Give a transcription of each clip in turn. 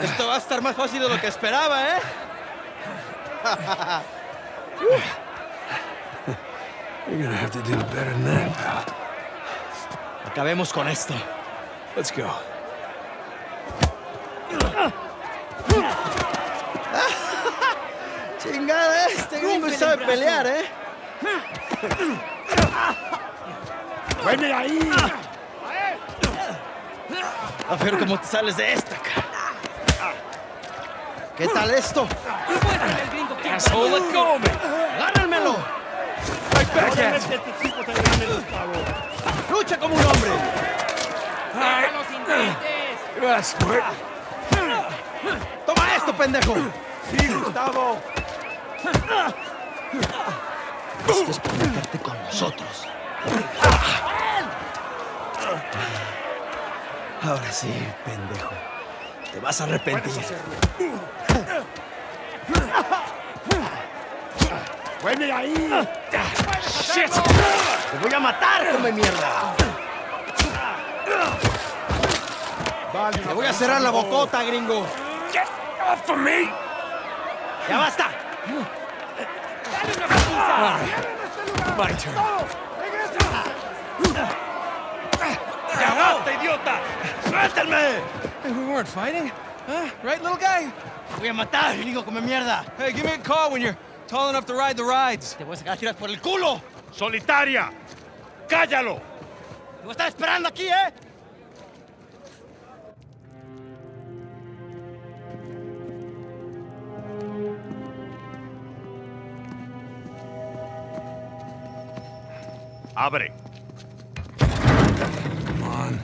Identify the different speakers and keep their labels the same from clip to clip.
Speaker 1: Esto va a estar más fácil de lo que esperaba, ¿eh?
Speaker 2: You're gonna have to do better than that, pal.
Speaker 1: Acabemos con esto.
Speaker 2: Let's go.
Speaker 1: Chingada, este gringo sabe pelear, ¿eh?
Speaker 3: ¡Vete ahí!
Speaker 1: A ver cómo te sales de esta, cara. ¿Qué tal esto?
Speaker 2: Asshole, let go of me!
Speaker 1: ¡Agárrenmelo!
Speaker 2: Right back at you.
Speaker 1: ¡Lucha como un hombre!
Speaker 2: You're not smart.
Speaker 1: ¡Toma esto, pendejo!
Speaker 3: ¡Sí, Gustavo!
Speaker 1: Esto es por meterte con nosotros. Ahora sí, pendejo. Te vas a arrepentir.
Speaker 3: ¡Vete ahí!
Speaker 2: Shit!
Speaker 1: ¡Te voy a matar, come mierda! ¡Te voy a cerrar la bocota, gringo!
Speaker 2: Get off of me!
Speaker 1: ¡Ya basta!
Speaker 2: My turn.
Speaker 1: ¡Ya basta, idiota! ¡Suéltenme!
Speaker 2: Hey, we weren't fighting, huh? Right, little guy?
Speaker 1: ¡Te voy a matar, gringo, come mierda!
Speaker 2: Hey, give me a call when you're tall enough to ride the rides.
Speaker 1: ¡Te voy a sacar tiras por el culo!
Speaker 3: ¡Solitaria! ¡Cállalo!
Speaker 1: ¡Te voy a estar esperando aquí, eh!
Speaker 3: ¡Abre!
Speaker 2: Come on.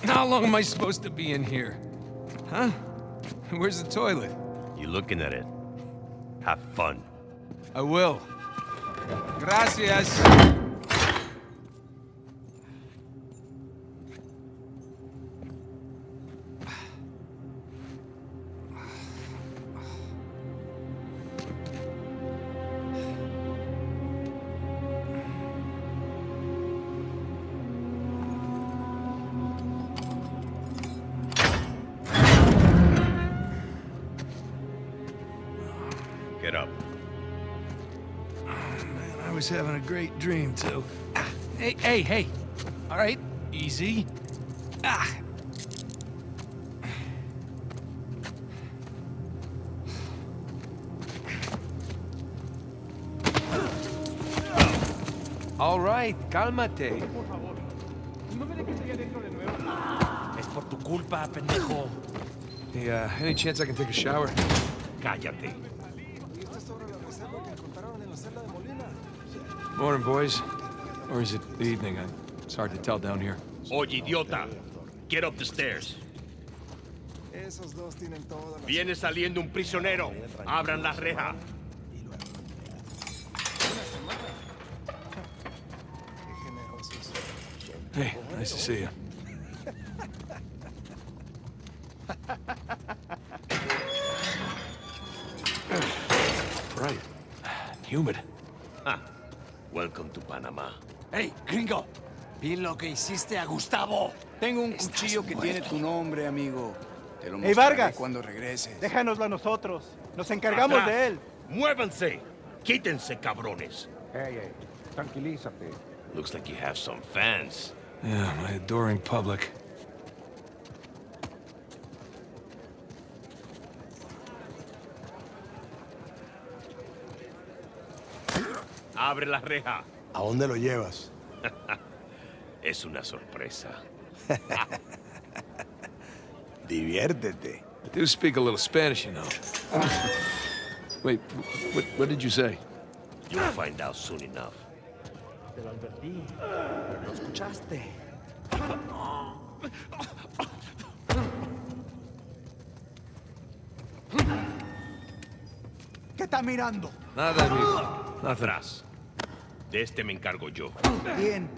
Speaker 2: How long am I supposed to be in here? Huh? Where's the toilet?
Speaker 3: You looking at it. Have fun.
Speaker 2: I will. Gracias.
Speaker 3: Get up.
Speaker 2: Man, I was having a great dream, too. Hey. All right, easy. All right, cálmate.
Speaker 1: Es por tu culpa, pendejo.
Speaker 2: Hey, any chance I can take a shower?
Speaker 3: Cállate.
Speaker 2: Morning, boys. Or is it the evening? It's hard to tell down here.
Speaker 3: Oye, idiota. Get up the stairs. Viene saliendo un prisionero. Abran la reja.
Speaker 2: Hey, nice to see you. Right. Humid.
Speaker 3: Ah. Welcome to Panama.
Speaker 4: ¡Hey, gringo! Vi lo que hiciste a Gustavo.
Speaker 5: Tengo un cuchillo que tiene tu nombre, amigo. Te lo
Speaker 6: Hey,
Speaker 5: mostraré
Speaker 6: Vargas.
Speaker 5: cuando regreses.
Speaker 6: Déjanoslo a nosotros. Nos encargamos
Speaker 3: Atrás.
Speaker 6: de él.
Speaker 3: ¡Muévanse! Quítense, cabrones.
Speaker 7: Hey, tranquilízate.
Speaker 3: Looks like you have some fans.
Speaker 2: Yeah, my adoring public.
Speaker 3: Abre la reja.
Speaker 5: ¿A dónde lo llevas?
Speaker 3: Es una sorpresa.
Speaker 5: Diviértete.
Speaker 2: I do speak a little Spanish, you know. Wait, what did you say?
Speaker 3: You'll find out soon enough.
Speaker 1: Te lo advertí. ¿Lo escuchaste?
Speaker 6: ¿Qué está mirando?
Speaker 2: Nada, amigo. Nothing.
Speaker 3: Atrás. De este me encargo yo.
Speaker 6: Bien.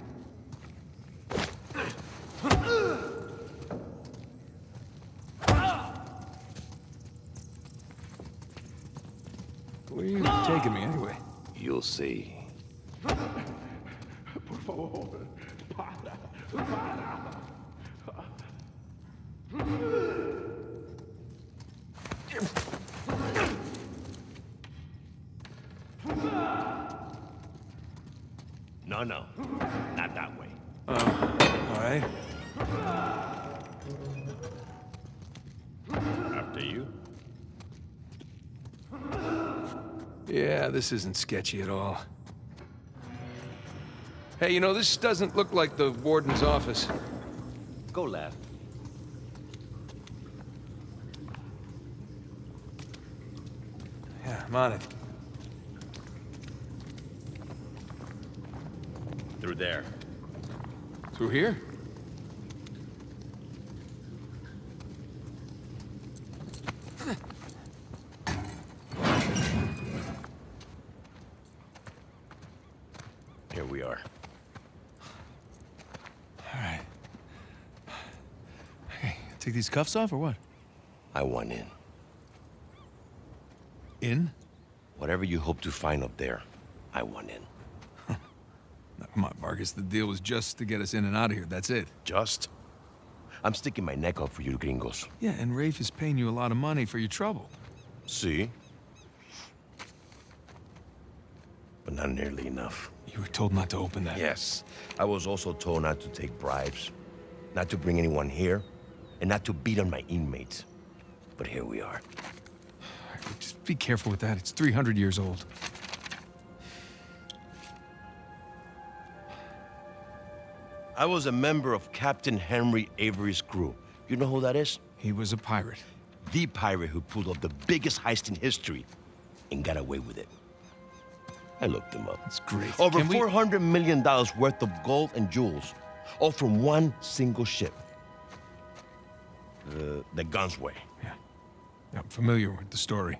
Speaker 2: Where are you taking me, anyway?
Speaker 3: You'll see.
Speaker 7: Por favor, para.
Speaker 3: No, no. Not that way.
Speaker 2: All right.
Speaker 3: After you.
Speaker 2: Yeah, this isn't sketchy at all. Hey, you know, this doesn't look like the warden's office.
Speaker 3: Go left.
Speaker 2: Yeah, I'm on it.
Speaker 3: Through there.
Speaker 2: Through here?
Speaker 3: Here we are.
Speaker 2: All right. Okay, take these cuffs off or what?
Speaker 3: I want in.
Speaker 2: In?
Speaker 3: Whatever you hope to find up there, I want in.
Speaker 2: No, come on, Vargas. The deal was just to get us in and out of here. That's it.
Speaker 3: Just? I'm sticking my neck out for you gringos.
Speaker 2: Yeah, and Rafe is paying you a lot of money for your trouble.
Speaker 3: See? But not nearly enough.
Speaker 2: You were told not to open that.
Speaker 3: Yes. I was also told not to take bribes, not to bring anyone here, and not to beat on my inmates. But here we are.
Speaker 2: Just be careful with that. It's 300 years old.
Speaker 3: I was a member of Captain Henry Avery's crew. You know who that is?
Speaker 2: He was a pirate.
Speaker 3: The pirate who pulled off the biggest heist in history and got away with it. I looked him up.
Speaker 2: That's great.
Speaker 3: Over
Speaker 2: Can we-
Speaker 3: $400 million worth of gold and jewels, all from one single ship. The Gunsway.
Speaker 2: Yeah. I'm familiar with the story.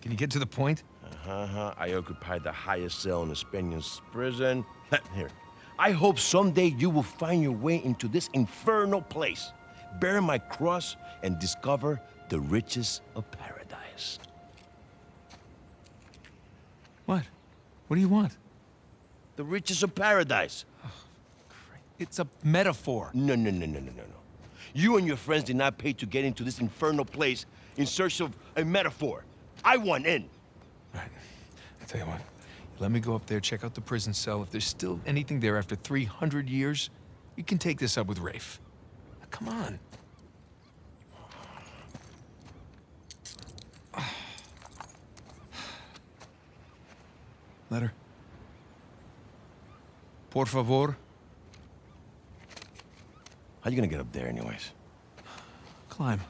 Speaker 2: Can you get to the point?
Speaker 3: I occupied the highest cell in the Spaniards' prison. Here. I hope someday you will find your way into this infernal place, bear my cross, and discover the riches of paradise.
Speaker 2: What? What do you want?
Speaker 3: The riches of paradise.
Speaker 2: It's a metaphor.
Speaker 3: No. You and your friends did not pay to get into this infernal place in search of a metaphor. I want in.
Speaker 2: Right. I'll tell you what. Let me go up there, check out the prison cell. If there's still anything there after 300 years, you can take this up with Rafe. Now, come on. Letter. Por favor.
Speaker 3: How you gonna get up there anyways?
Speaker 2: Climb.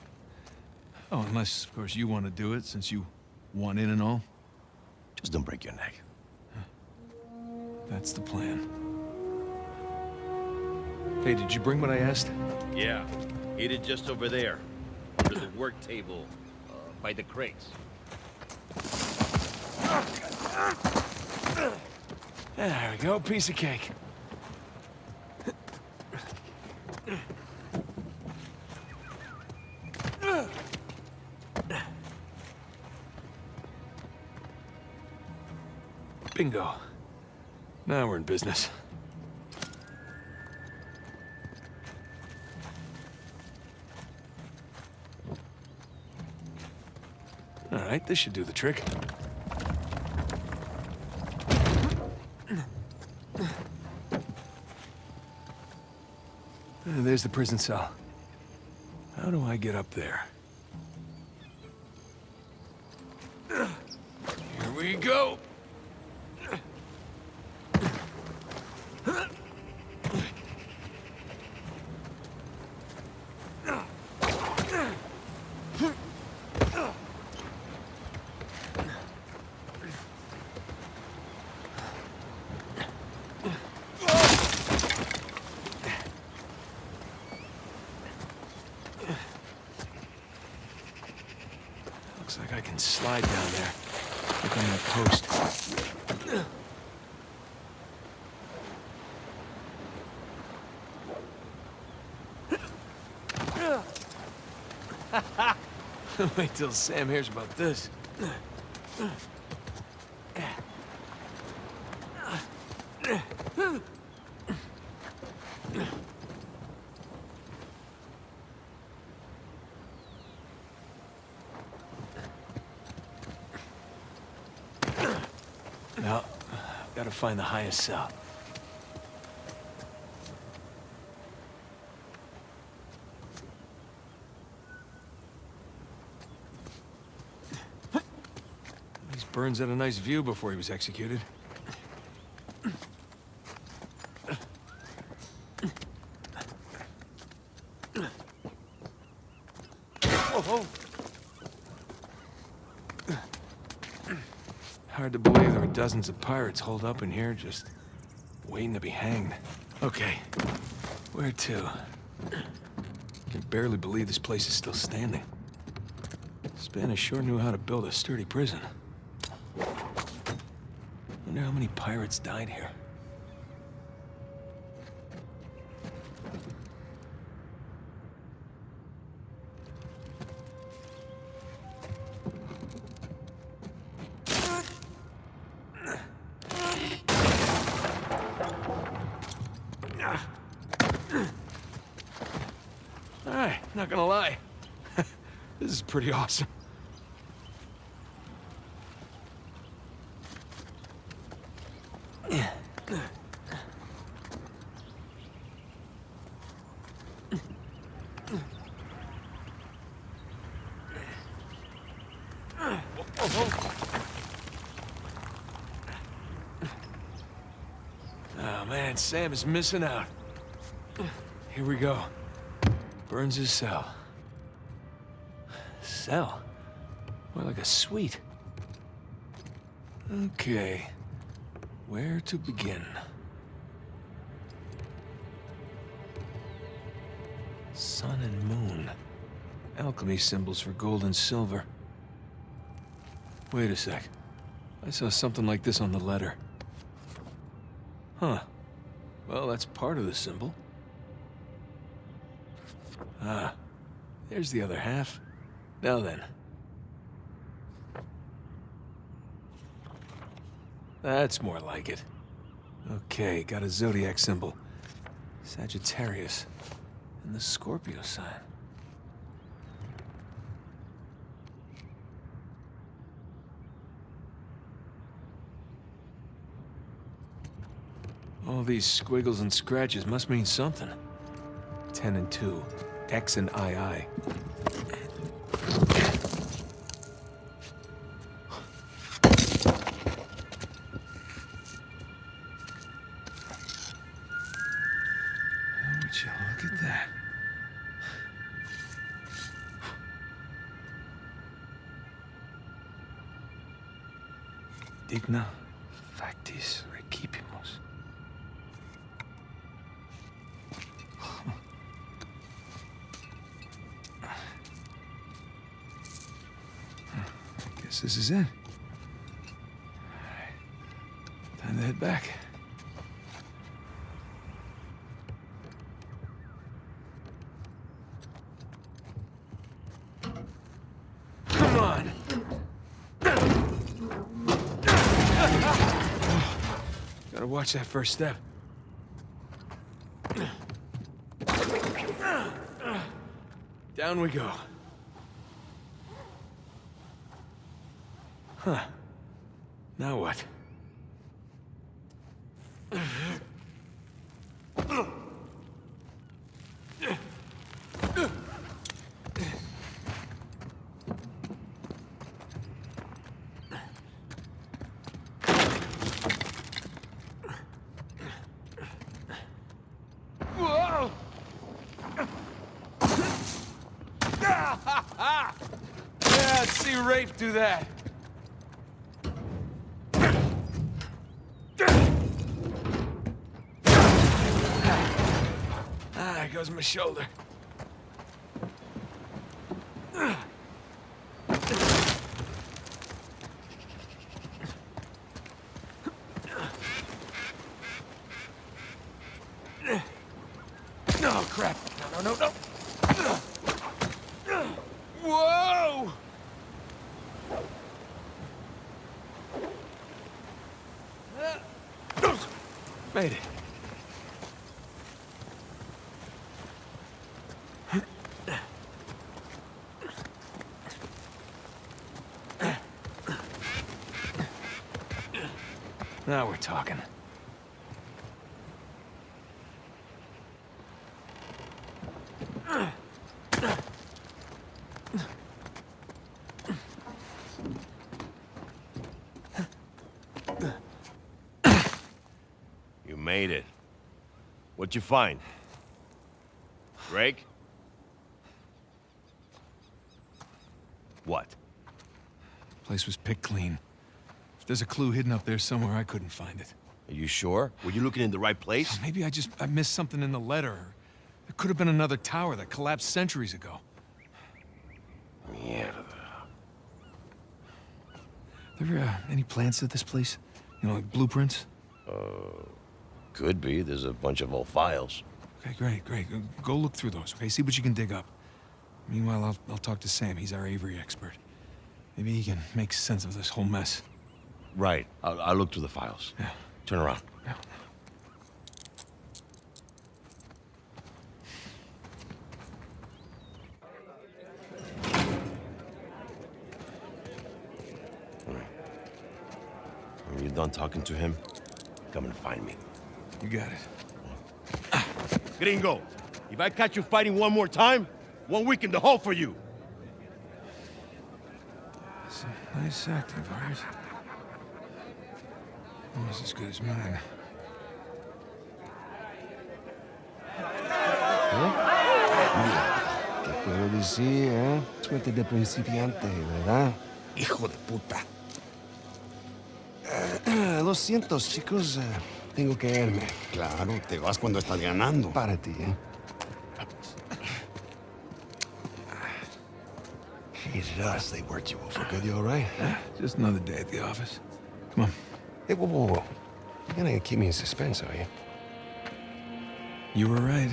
Speaker 2: Oh, unless, of course, you want to do it, since you want in and all.
Speaker 3: Just don't break your neck.
Speaker 2: That's the plan. Hey, did you bring what I asked?
Speaker 3: Yeah, eat it just over there, under the work table, by the crates.
Speaker 2: There we go, piece of cake. Bingo. Now we're in business. All right, this should do the trick. There's the prison cell. How do I get up there? Here we go. Looks like I can slide down there. Look on that post. Wait till Sam hears about this. Now, gotta find the highest cell. Burns had a nice view before he was executed.
Speaker 5: Oh,
Speaker 2: Hard to believe there are dozens of pirates holed up in here, just waiting to be hanged. Okay, where to? Can barely believe this place is still standing. Spanish sure knew how to build a sturdy prison. Wonder how many pirates died here. Alright, not gonna lie. This is pretty awesome. Oh man, Sam is missing out. Here we go. Burns' cell. Cell? More like a suite. Okay. Where to begin? Sun and moon. Alchemy symbols for gold and silver. Wait a sec. I saw something like this on the letter. Huh. Well, that's part of the symbol. Ah, there's the other half. Now then. That's more like it. Okay, got a zodiac symbol. Sagittarius. And the Scorpio sign. All these squiggles and scratches must mean something. 10 and 2. X and II. Would you look at that? Digna factis recipimus. Guess this is it. All right. Time to head back. Come on! Gotta watch that first step. Down we go. Huh. Now what? Whoa! Yeah, let's see Rafe do that. There goes my shoulder. Oh, crap. No. Whoa! Made it. Now we're talking.
Speaker 3: Made it. What'd you find? Drake? What?
Speaker 2: Place was picked clean. If there's a clue hidden up there somewhere, I couldn't find it.
Speaker 3: Are you sure? Were you looking in the right place?
Speaker 2: Maybe I missed something in the letter. There could have been another tower that collapsed centuries ago.
Speaker 3: Mierda.
Speaker 2: There any plans to this place? You know, like blueprints?
Speaker 3: Could be. There's a bunch of old files.
Speaker 2: Okay, great. Go look through those, okay? See what you can dig up. Meanwhile, I'll talk to Sam. He's our Avery expert. Maybe he can make sense of this whole mess.
Speaker 3: Right. I'll look through the files.
Speaker 2: Yeah.
Speaker 3: Turn around.
Speaker 2: Yeah.
Speaker 3: When you're done talking to him, come and find me.
Speaker 2: You got it.
Speaker 3: Gringo, if I catch you fighting one more time, 1 week in the hole for you.
Speaker 2: It's a nice acting, Vargas. Almost as good as mine.
Speaker 8: Te puedo decir, ¿eh? Suerte de principiante, ¿verdad?
Speaker 1: Hijo de puta.
Speaker 8: Lo siento, chicos. Tengo que irme.
Speaker 1: Claro, te vas cuando estás ganando.
Speaker 8: Para ti, ¿eh? Jesus, they worked you over good. You all right?
Speaker 2: Just another day at the office. Come on.
Speaker 8: Hey, whoa. You're gonna keep me in suspense, are you?
Speaker 2: You were right.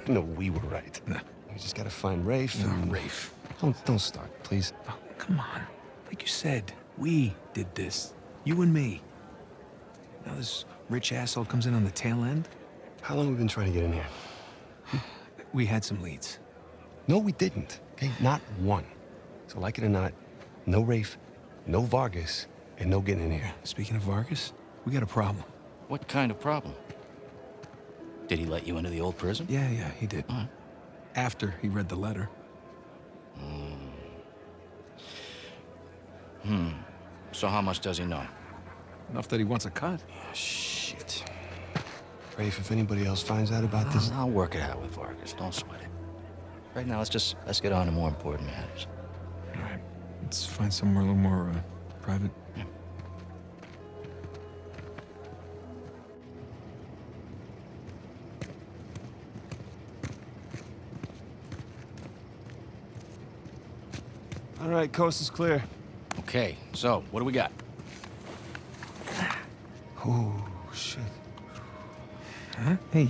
Speaker 8: No, we were right.
Speaker 2: No.
Speaker 8: We just gotta find Rafe and...
Speaker 2: Rafe.
Speaker 8: Don't start, please.
Speaker 2: Oh, come on. Like you said, we did this. You and me. Now this rich asshole comes in on the tail end?
Speaker 8: How long have we been trying to get in here?
Speaker 2: We had some leads.
Speaker 8: No, we didn't. Okay, not one. So like it or not, no Rafe, no Vargas, and no getting in here.
Speaker 2: Speaking of Vargas, we got a problem.
Speaker 4: What kind of problem? Did he let you into the old prison?
Speaker 2: Yeah, he did.
Speaker 4: All right.
Speaker 2: After he read the letter.
Speaker 4: So how much does he know?
Speaker 2: Enough that he wants a cut.
Speaker 8: Shit. Rafe, if anybody else finds out about this...
Speaker 4: I'll work it out with Vargas. Don't sweat it. Right now, let's get on to more important matters.
Speaker 2: All right. Let's find somewhere a little more, private.
Speaker 4: Yeah.
Speaker 8: All right, coast is clear.
Speaker 4: Okay, so what do we got?
Speaker 8: Oh, shit.
Speaker 2: Huh? Hey,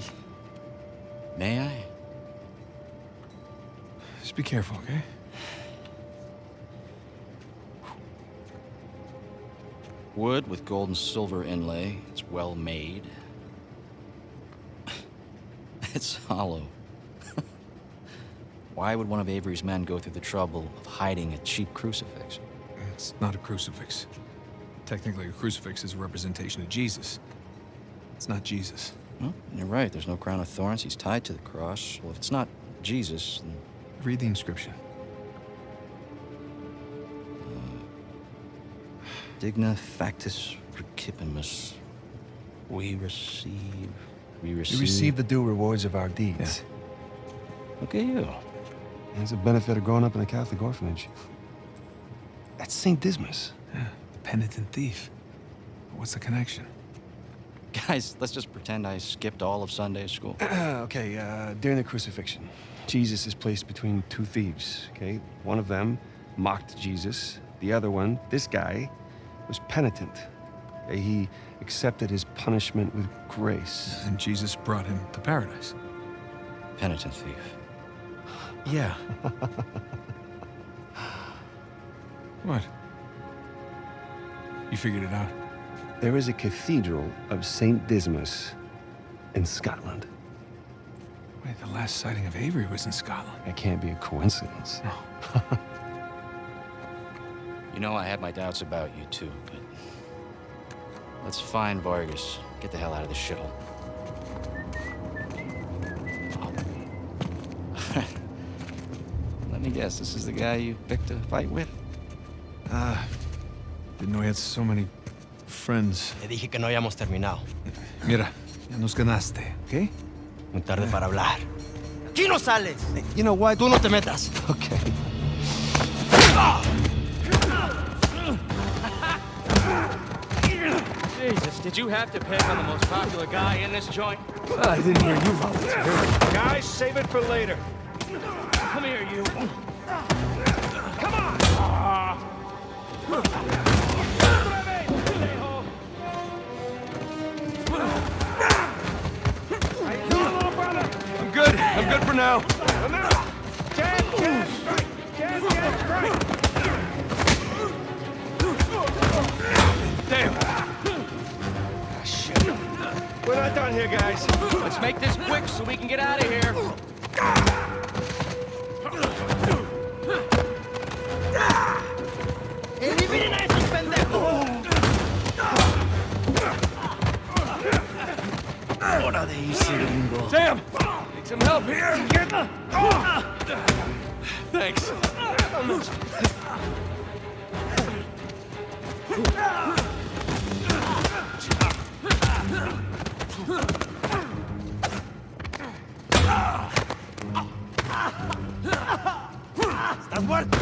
Speaker 4: May I?
Speaker 2: just be careful, okay?
Speaker 4: Wood with gold and silver inlay. It's well made. It's hollow. Why would one of Avery's men go through the trouble of hiding a cheap crucifix?
Speaker 2: It's not a crucifix. Technically, a crucifix is a representation of Jesus. It's not Jesus.
Speaker 4: Well, you're right. There's no crown of thorns. He's tied to the cross. Well, if it's not Jesus, then...
Speaker 2: Read the inscription.
Speaker 4: Digna factus recipimus. We receive...
Speaker 8: We receive the due rewards of our deeds.
Speaker 4: Yeah. Look at you.
Speaker 8: And it's a benefit of growing up in a Catholic orphanage. That's St. Dismas.
Speaker 2: Yeah, the penitent thief. What's the connection?
Speaker 4: Guys, let's just pretend I skipped all of Sunday school.
Speaker 8: Okay, during the crucifixion, Jesus is placed between two thieves, okay? One of them mocked Jesus. The other one, this guy, was penitent. Okay? He accepted his punishment with grace.
Speaker 2: And Jesus brought him to paradise.
Speaker 4: Penitent thief.
Speaker 2: Yeah. What? You figured it out?
Speaker 8: There is a cathedral of St. Dismas in Scotland.
Speaker 2: Wait, the last sighting of Avery was in Scotland.
Speaker 8: That can't be a coincidence.
Speaker 2: No.
Speaker 4: You know, I had my doubts about you too, but... Let's find Vargas. Get the hell out of this shithole. Let me guess, this is the guy you picked a fight with?
Speaker 2: Didn't know he had so many friends.
Speaker 3: Te dije que no hayamos terminado.
Speaker 2: Mira, ya nos ganaste, ¿ok?
Speaker 3: Muy tarde para hablar.
Speaker 6: Aquí no sales.
Speaker 3: You know what? Tú no te metas.
Speaker 2: Okay.
Speaker 9: Jesus, did you have to pick on the most popular guy in this joint?
Speaker 2: I didn't hear you volunteer.
Speaker 7: Guys, save it for later.
Speaker 9: Come here, you.
Speaker 7: Come on!
Speaker 2: I'm good. I'm good for now. Damn.
Speaker 7: We're not done here, guys.
Speaker 9: Let's make this quick so we can get out of here.
Speaker 6: ¡Eliminen a esos pendejos!
Speaker 4: Hora de irse, gringo.
Speaker 2: Damn. Need some help here. Thanks.
Speaker 3: ¿Estás muerto?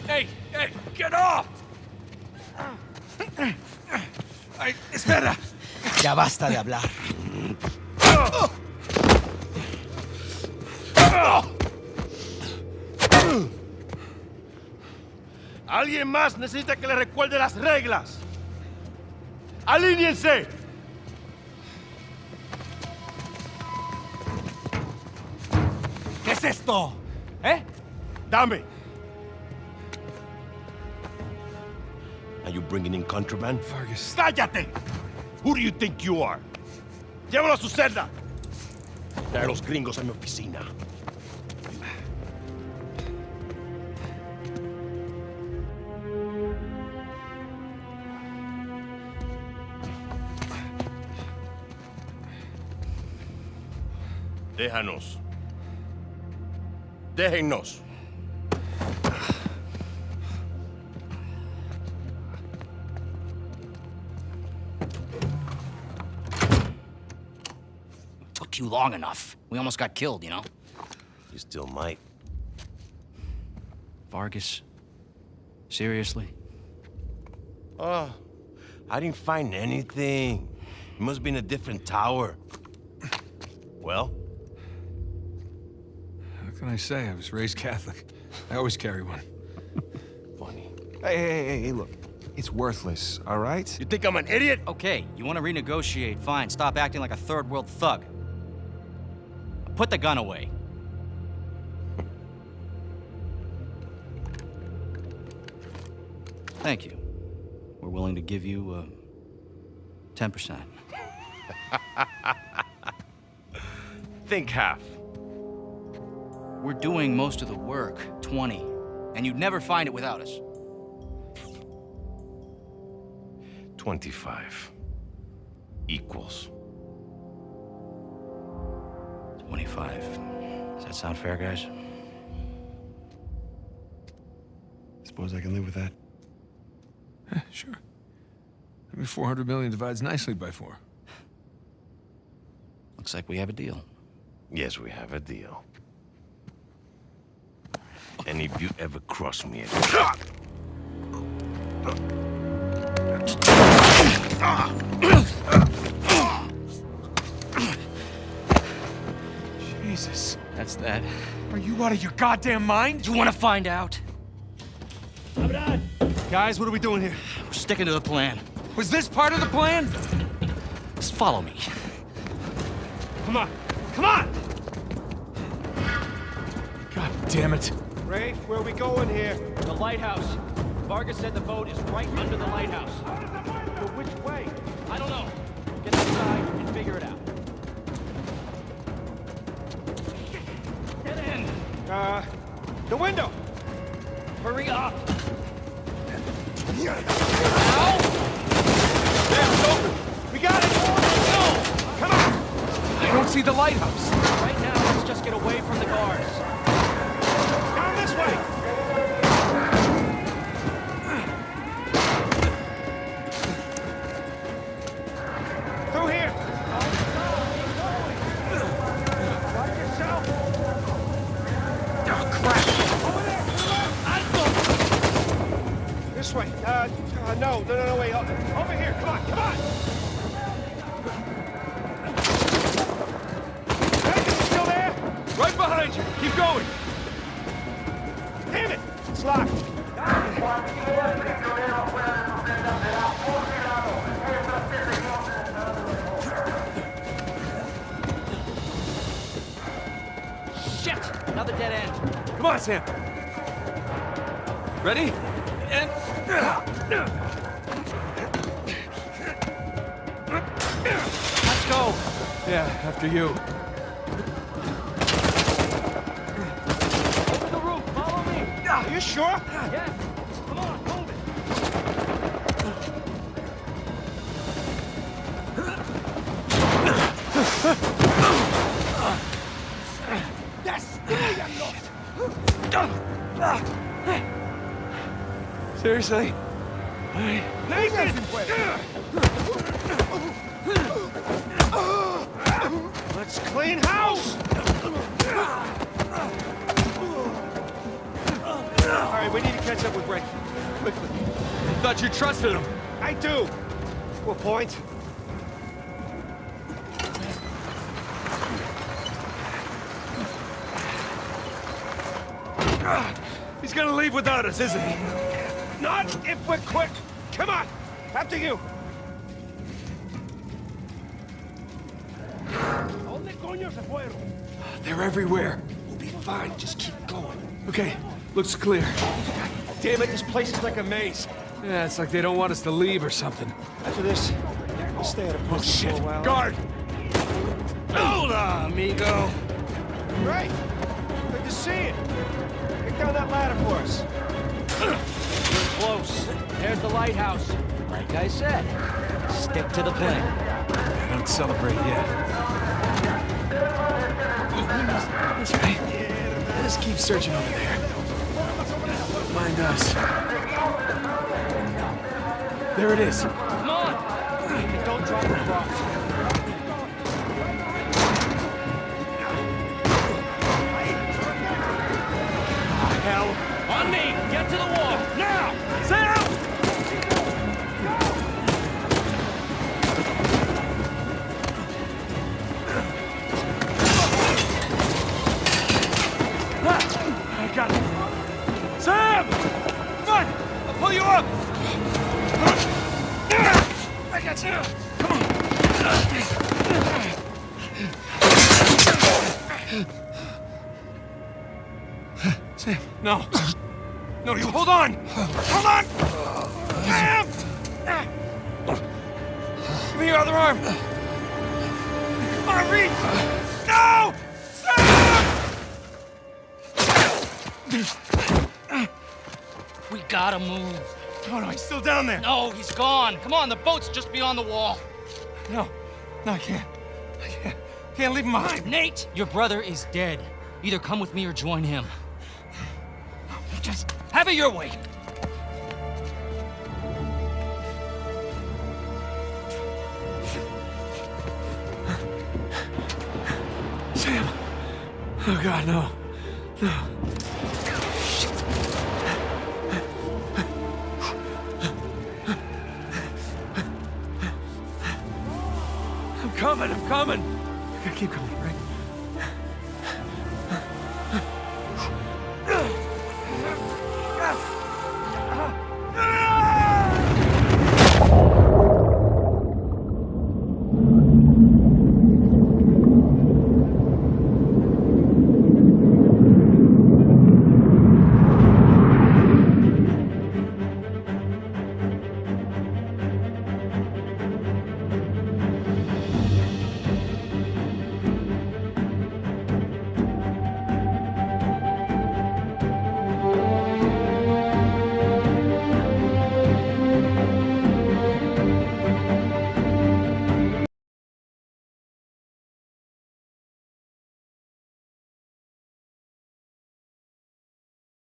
Speaker 2: Hey, hey, get off! Ay, espera.
Speaker 3: Ya basta de hablar. Alguien más necesita que le recuerde las reglas. ¡Alíñense!
Speaker 6: ¿Qué es esto? ¿Eh?
Speaker 3: Dame. Are you bringing in contraband?
Speaker 2: Vargas.
Speaker 3: ¡Cállate! Who do you think you are? Llévalo a su celda. Trae a los gringos a mi oficina. Déjanos. Déjennos.
Speaker 4: Took you long enough. We almost got killed, you know?
Speaker 3: You still might.
Speaker 4: Vargas? Seriously?
Speaker 3: Oh, I didn't find anything. It must be in a different tower. Well?
Speaker 2: What can I say? I was raised Catholic. I always carry one.
Speaker 3: Funny.
Speaker 8: Hey, look. It's worthless, all right?
Speaker 3: You think I'm an idiot?
Speaker 4: Okay, you want to renegotiate, fine. Stop acting like a third-world thug. Put the gun away. Thank you. We're willing to give you, 10%.
Speaker 3: Think half.
Speaker 4: We're doing most of the work, 20. And you'd never find it without us.
Speaker 3: 25. Equals.
Speaker 4: 25. Does that sound fair, guys?
Speaker 8: Suppose I can live with that.
Speaker 2: Sure. I mean, 400 million divides nicely by 4.
Speaker 4: Looks like we have a deal.
Speaker 3: Yes, we have a deal. And if you ever cross me again...
Speaker 2: Jesus.
Speaker 4: That's that.
Speaker 2: Are you out of your goddamn mind?
Speaker 4: You want to find out?
Speaker 8: Guys, what are we doing here?
Speaker 4: We're sticking to the plan.
Speaker 2: Was this part of the plan?
Speaker 4: Just follow me.
Speaker 2: Come on. Come on! God damn it.
Speaker 7: Rafe, where are we going here?
Speaker 9: The lighthouse. Vargas said the boat is right under the lighthouse.
Speaker 7: But which way?
Speaker 9: I don't know. Get inside and figure it out. Get in!
Speaker 7: The window!
Speaker 9: Hurry up!
Speaker 7: There, it's open! We got it! No! Come on!
Speaker 2: I don't see the lighthouse.
Speaker 9: Right now, let's just get away from the guards.
Speaker 7: Down this way! No, wait. Over here, come on! Vegas, you still there?
Speaker 2: Right behind you. Keep going.
Speaker 7: Damn it! It's locked.
Speaker 9: Shit! Another dead end.
Speaker 2: Come on, Sam. Ready? And...
Speaker 9: Let's go.
Speaker 2: Yeah, after you.
Speaker 9: Open the roof. Follow me.
Speaker 7: Are you sure?
Speaker 9: Yes. Come on, move it.
Speaker 2: Seriously?
Speaker 7: Nathan! Let's clean house! All right, we need to catch up with Rick. Quickly.
Speaker 2: Thought you trusted him.
Speaker 7: I do. To a point.
Speaker 2: He's gonna leave without us, isn't he?
Speaker 7: Not if we're quick. Come on. After you. ¿Dónde coño se fueron?
Speaker 2: They're everywhere. We'll be fine. Just keep going. Okay, looks clear.
Speaker 7: Damn it, this place is like a maze.
Speaker 2: Yeah, it's like they don't want us to leave or something.
Speaker 7: After this, we'll stay at a
Speaker 2: Oh,
Speaker 7: place
Speaker 2: shit.
Speaker 7: for a while.
Speaker 2: Guard!
Speaker 1: Hola, amigo.
Speaker 7: Great. Good to see you. Get down that ladder for us.
Speaker 9: Close. There's the lighthouse. Like I said, stick to the plan.
Speaker 2: Don't celebrate yet. That's right. Let's keep searching over there. Mind us. There it is.
Speaker 9: Come on.
Speaker 7: And don't drop the cross.
Speaker 2: Hell.
Speaker 9: On me. Get to the wall. Now.
Speaker 2: Sam! I got it. Sam! Come on! I'll pull you up! I got you! Come on! Sam, no. No, you hold on! Hold on! Sam! Give me your other arm! Come on, reach! No! Sam!
Speaker 9: We gotta move.
Speaker 2: Oh, no, he's still down there.
Speaker 9: No, he's gone. Come on, the boat's just beyond the wall.
Speaker 2: No, I can't. Can't leave him behind.
Speaker 9: Nate, your brother is dead. Either come with me or join him. Just have it your way.
Speaker 2: Sam. Oh, God, no. No. I'm coming. I gotta keep going, right?